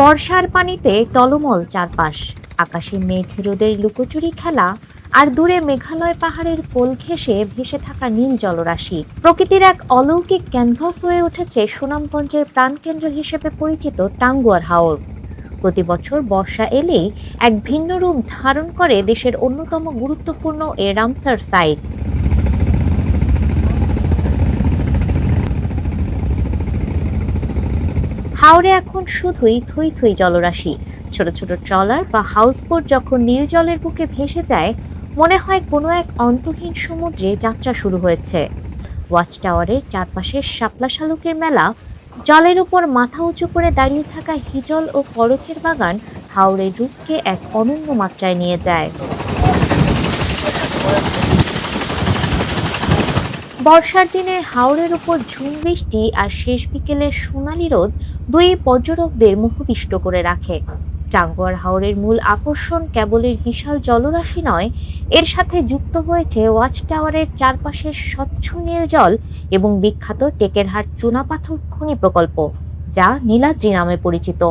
বর্ষার পানিতে টলমল চারপাশ, আকাশে মেঘ রোদের লুকোচুরি খেলা, আর দূরে মেঘালয় পাহাড়ের কোল ঘেঁষে ভেসে থাকা নীল জলরাশি প্রকৃতির এক অলৌকিক ক্যানভাস হয়ে উঠেছে সুনামগঞ্জের প্রাণকেন্দ্র হিসেবে পরিচিত টাঙ্গুয়ার হাওর। প্রতি বছর বর্ষা এলেই এক ভিন্ন রূপ ধারণ করে দেশের অন্যতম গুরুত্বপূর্ণ এ রামসার সাইট। হাওরে এখন শুধুই থই থই জলরাশি। ছোট ছোট ট্রলার বা হাউসবোট যখন নীল জলের বুকে ভেসে যায়, মনে হয় কোনো এক অন্তহীন সমুদ্রে যাত্রা শুরু হয়েছে। ওয়াচ টাওয়ারের চারপাশের শাপলা শালুকের মেলা, জলের উপর মাথা উঁচু করে দাঁড়িয়ে থাকা হিজল ও করচের বাগান হাওরের রূপকে এক অনন্য মাত্রায় নিয়ে যায়। বর্ষার দিনে হাওরের উপর ঝুম বৃষ্টি আর শেষ বিকেলের সোনালি রোদ দুই পর্যটকদের মোহবিষ্ট করে রাখে। টাঙ্গুয়ার হাওরের মূল আকর্ষণ কেবল এর বিশাল জলরাশি নয়, এর সাথে যুক্ত হয়েছে ওয়াচ টাওয়ারের চারপাশের স্বচ্ছ নীল জল এবং বিখ্যাত টেকেরহাট চুনাপাথর খনি প্রকল্প, যা নীলাদ্রি নামে পরিচিত।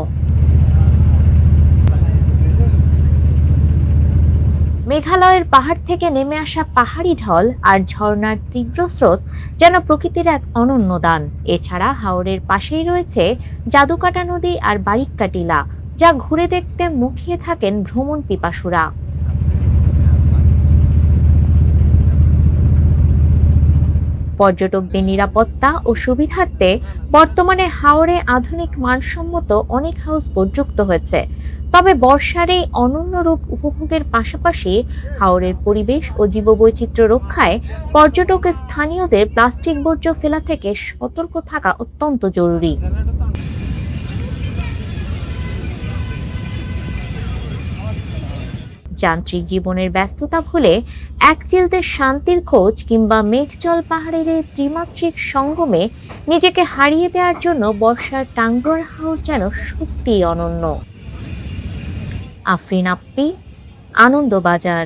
মেঘালয়ের পাহাড় থেকে নেমে আসা পাহাড়ি ঢল আর ঝর্ণার তীব্র স্রোত যেন প্রকৃতির এক অনন্য দান। এছাড়া হাওরের পাশেই রয়েছে জাদুকাটা নদী আর বারিক্কা টিলা, যা ঘুরে দেখতে মুখিয়ে থাকেন ভ্রমণ পিপাসুরা। পর্যটকদের নিরাপত্তা ও সুবিধার্থে বর্তমানে হাওরে আধুনিক মানসম্মত অনেক হাউসবোট যুক্ত হয়েছে। তবে বর্ষার এই অনন্য রূপ উপভোগের পাশাপাশি হাওরের পরিবেশ ও জীববৈচিত্র্য রক্ষায় পর্যটক ও স্থানীয়দের প্লাস্টিক বর্জ্য ফেলা থেকে সতর্ক থাকা অত্যন্ত জরুরি। যান্ত্রিক জীবনের ব্যস্ততা ভুলে এক চিলতে শান্তির খোঁজ কিংবা মেঘজল পাহাড়ের এই ত্রিমাত্রিক সঙ্গমে নিজেকে হারিয়ে দেওয়ার জন্য বর্ষার টাঙ্গুয়ার হাওর যেন সত্যিই অনন্য। আফরিন আপ্পি, আনন্দবাজার।